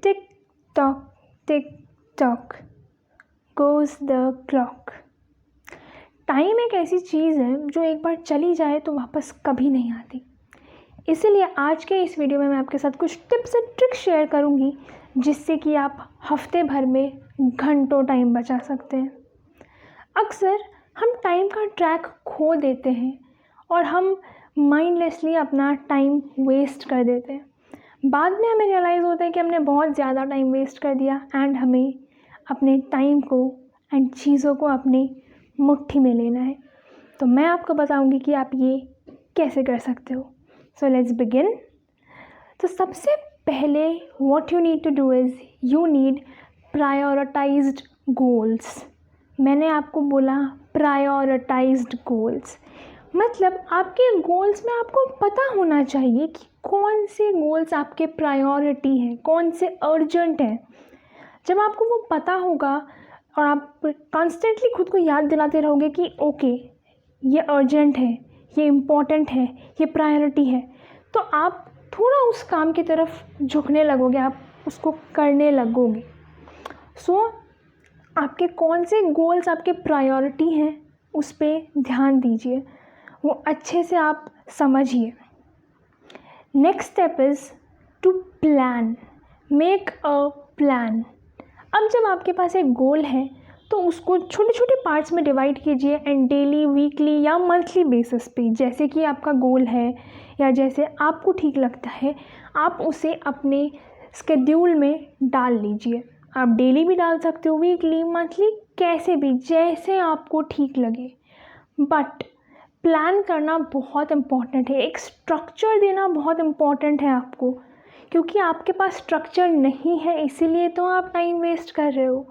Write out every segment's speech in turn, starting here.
Tick tock goes the clock. Time एक ऐसी चीज़ है जो एक बार चली जाए तो वापस कभी नहीं आती। इसीलिए आज के इस वीडियो में मैं आपके साथ कुछ टिप्स एंड ट्रिक्स शेयर करूंगी जिससे कि आप हफ्ते भर में घंटों टाइम बचा सकते हैं। अक्सर हम टाइम का ट्रैक खो देते हैं और हम माइंडलेसली अपना टाइम वेस्ट कर देते हैं। बाद में हमें रियलाइज़ होता है कि हमने बहुत ज़्यादा टाइम वेस्ट कर दिया एंड हमें अपने टाइम को एंड चीज़ों को अपनी मुट्ठी में लेना है। तो मैं आपको बताऊंगी कि आप ये कैसे कर सकते हो। So let's begin. तो सबसे पहले what you need to do is you need prioritized goals. मैंने आपको बोला प्रायोरिटाइज्ड गोल्स, मतलब आपके गोल्स में आपको पता होना चाहिए कि कौन से गोल्स आपके प्रायोरिटी हैं, कौन से अर्जेंट हैं। जब आपको वो पता होगा और आप कॉन्स्टेंटली खुद को याद दिलाते रहोगे कि ओके ये अर्जेंट है, ये इम्पोर्टेंट है, ये प्रायोरिटी है, तो आप थोड़ा उस काम की तरफ झुकने लगोगे, आप उसको करने लगोगे। सो आपके कौन से गोल्स आपके प्रायोरिटी हैं उस पर ध्यान दीजिए, वो अच्छे से आप समझिए। Next step is to plan, make a plan. अब जब आपके पास एक गोल है तो उसको छोटे छोटे पार्ट्स में डिवाइड कीजिए एंड डेली, वीकली या मंथली बेसिस पे, जैसे कि आपका गोल है या जैसे आपको ठीक लगता है, आप उसे अपने स्केड्यूल में डाल लीजिए। आप डेली भी डाल सकते हो, वीकली, मंथली, कैसे भी, जैसे आपको ठीक लगे। बट प्लान करना बहुत इम्पॉर्टेंट है, एक स्ट्रक्चर देना बहुत इम्पॉर्टेंट है आपको, क्योंकि आपके पास स्ट्रक्चर नहीं है इसीलिए तो आप टाइम वेस्ट कर रहे हो।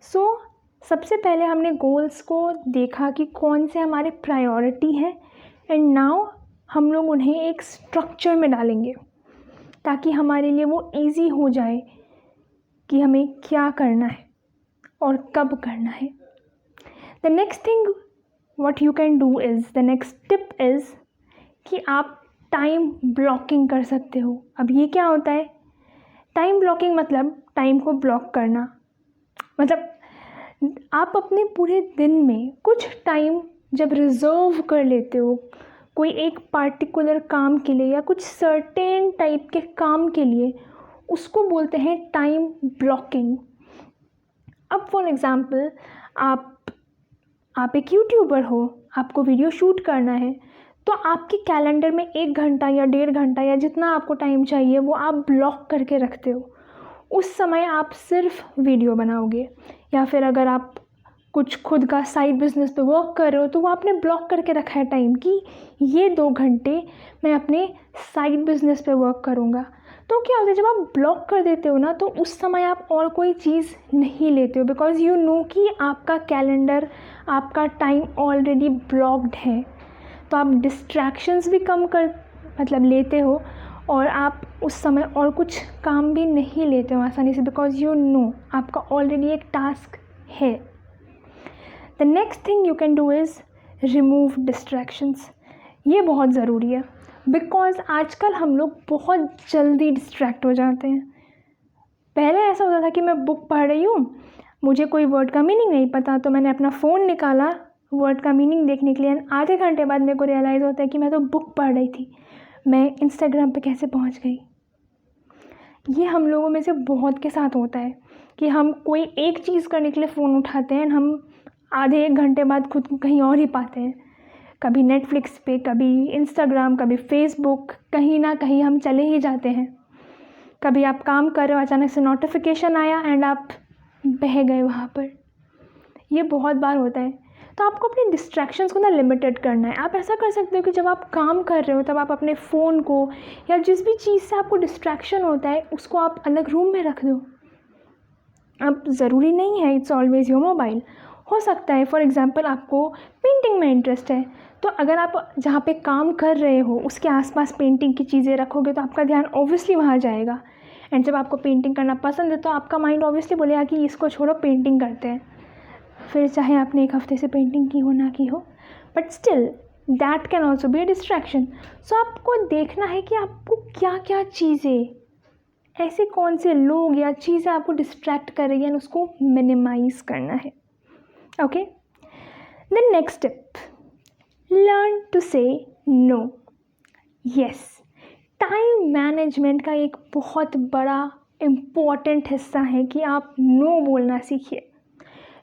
सो सबसे पहले हमने गोल्स को देखा कि कौन से हमारे प्रायोरिटी हैं एंड नाउ हम लोग उन्हें एक स्ट्रक्चर में डालेंगे ताकि हमारे लिए वो इजी हो जाए कि हमें क्या करना है और कब करना है। The next thing what you can do is, the next tip is कि आप टाइम ब्लॉकिंग कर सकते हो। अब ये क्या होता है? टाइम ब्लॉकिंग मतलब टाइम को ब्लॉक करना, मतलब आप अपने पूरे दिन में कुछ टाइम जब रिजर्व कर लेते हो कोई एक पार्टिकुलर काम के लिए या कुछ सर्टेन टाइप के काम के लिए, उसको बोलते हैं टाइम ब्लॉकिंग। अब फॉर एग्ज़ाम्पल आप एक यूट्यूबर हो, आपको वीडियो शूट करना है, तो आपके कैलेंडर में 1 घंटा या 1.5 घंटा या जितना आपको टाइम चाहिए वो आप ब्लॉक करके रखते हो। उस समय आप सिर्फ वीडियो बनाओगे, या फिर अगर आप कुछ खुद का साइड बिजनेस पे वर्क कर रहे हो तो वो आपने ब्लॉक करके रखा है टाइम कि ये 2 घंटे मैं अपने साइड बिजनेस पे वर्क करूँगा। तो क्या होता है, जब आप ब्लॉक कर देते हो ना तो उस समय आप और कोई चीज़ नहीं लेते हो, बिकॉज़ यू नो कि आपका कैलेंडर, आपका टाइम ऑलरेडी ब्लॉक्ड है। तो आप डिस्ट्रैक्शंस भी कम लेते हो और आप उस समय और कुछ काम भी नहीं लेते हो आसानी से, बिकॉज़ यू नो आपका ऑलरेडी एक टास्क है। The next thing you can do is remove distractions. ये बहुत ज़रूरी है बिकॉज़ आजकल हम लोग बहुत जल्दी डिस्ट्रैक्ट हो जाते हैं। पहले ऐसा होता था कि मैं बुक पढ़ रही हूँ, मुझे कोई वर्ड का मीनिंग नहीं पता तो मैंने अपना फ़ोन निकाला वर्ड का मीनिंग देखने के लिए, आधे घंटे बाद मेरे को रियलाइज़ होता है कि मैं तो बुक पढ़ रही थी, मैं इंस्टाग्राम पे कैसे पहुँच गई। ये हम लोगों में से बहुत के साथ होता है कि हम कोई एक चीज़ करने के लिए फ़ोन उठाते हैं, हम आधे 1 घंटे बाद खुद को कहीं और ही पाते हैं, कभी नेटफ्लिक्स पे, कभी इंस्टाग्राम, कभी फेसबुक, कहीं ना कहीं हम चले ही जाते हैं। कभी आप काम कर रहे हो, अचानक से नोटिफिकेशन आया एंड आप बह गए वहाँ पर। ये बहुत बार होता है। तो आपको अपने डिस्ट्रैक्शंस को ना लिमिटेड करना है। आप ऐसा कर सकते हो कि जब आप काम कर रहे हो तब आप अपने फ़ोन को या जिस भी चीज़ से आपको डिस्ट्रैक्शन होता है उसको आप अलग रूम में रख दो। अब ज़रूरी नहीं है इट्स ऑलवेज योर मोबाइल, हो सकता है फॉर एग्ज़ाम्पल आपको पेंटिंग में इंटरेस्ट है, तो अगर आप जहाँ पे काम कर रहे हो उसके आसपास पेंटिंग की चीज़ें रखोगे तो आपका ध्यान ऑब्वियसली वहाँ जाएगा। एंड जब आपको पेंटिंग करना पसंद है तो आपका माइंड ऑब्वियसली बोलेगा कि इसको छोड़ो, पेंटिंग करते हैं। फिर चाहे आपने 1 हफ्ते से पेंटिंग की हो ना की हो, but still that can also be a distraction. So आपको देखना है कि आपको क्या क्या चीज़ें ऐसे कौन से लोग या चीज़ें आपको डिस्ट्रैक्ट कर रही हैं, उसको मिनिमाइज़ करना है. Okay. The next step, learn to say no. Yes, time management का एक बहुत बड़ा इम्पॉर्टेंट हिस्सा है कि आप नो बोलना सीखिए.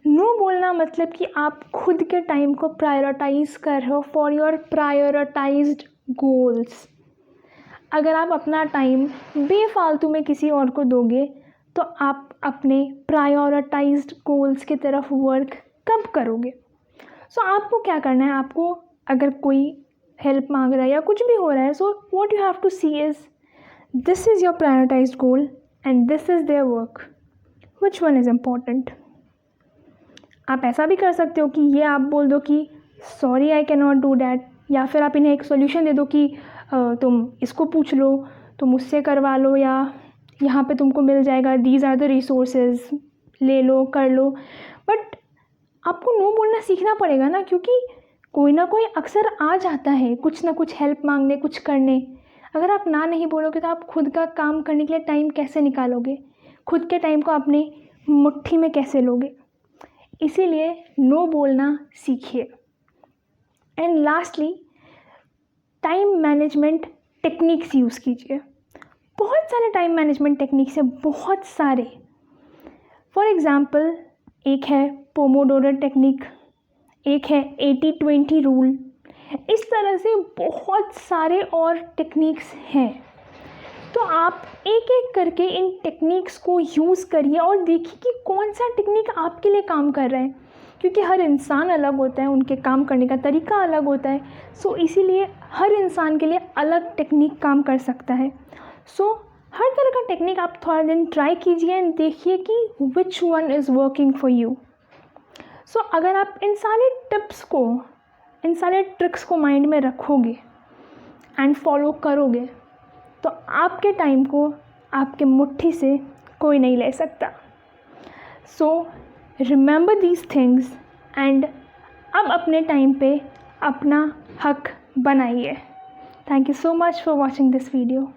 नो बोलना मतलब कि आप खुद के टाइम को प्रायोरिटाइज कर रहे हो फॉर योर प्रायोरिटाइज्ड गोल्स. अगर आप अपना टाइम बेफालतू में किसी और को दोगे तो आप अपने प्रायोरिटाइज्ड गोल्स की तरफ वर्क कब करोगे. सो आपको क्या करना है, आपको अगर कोई हेल्प मांग रहा है या कुछ भी हो रहा है, so what you have to see is this is your prioritized goal and this is their work, which one is important. आप ऐसा भी कर सकते हो कि ये आप बोल दो कि sorry I can not do that, या फिर आप इन्हें एक सोल्यूशन दे दो कि तुम इसको पूछ लो, तुम उससे करवा लो, या यहाँ पे तुमको मिल जाएगा, दीज आर द रिसोर्सेज, ले लो कर लो. बट आपको नो बोलना सीखना पड़ेगा ना, क्योंकि कोई ना कोई अक्सर आ जाता है कुछ ना कुछ हेल्प मांगने, कुछ करने. अगर आप ना नहीं बोलोगे तो आप खुद का काम करने के लिए टाइम कैसे निकालोगे, खुद के टाइम को अपने मुट्ठी में कैसे लोगे. इसीलिए नो बोलना सीखिए. And lastly, time management techniques use कीजिए. बहुत सारे टाइम मैनेजमेंट टेक्निक्स है, बहुत सारे. फॉर एग्ज़ाम्पल, एक है पोमोडोरो टेक्निक, एक है 80-20 रूल. इस तरह से बहुत सारे और टेक्निक्स हैं. तो आप एक एक करके इन टेक्निक्स को यूज़ करिए और देखिए कि कौन सा टेक्निक आपके लिए काम कर रहा है, क्योंकि हर इंसान अलग होता है, उनके काम करने का तरीका अलग होता है. सो इसीलिए हर इंसान के लिए अलग टेक्निक काम कर सकता है. सो हर तरह का टेक्निक आप थोड़ा दिन ट्राई कीजिए एंड देखिए कि which one is working for you. So अगर आप इन सारे टिप्स को, इन सारे ट्रिक्स को माइंड में रखोगे एंड फॉलो करोगे तो आपके टाइम को आपके मुट्ठी से कोई नहीं ले सकता. So remember these things and अब अपने टाइम पे अपना हक बनाइए. Thank you so much for watching this video.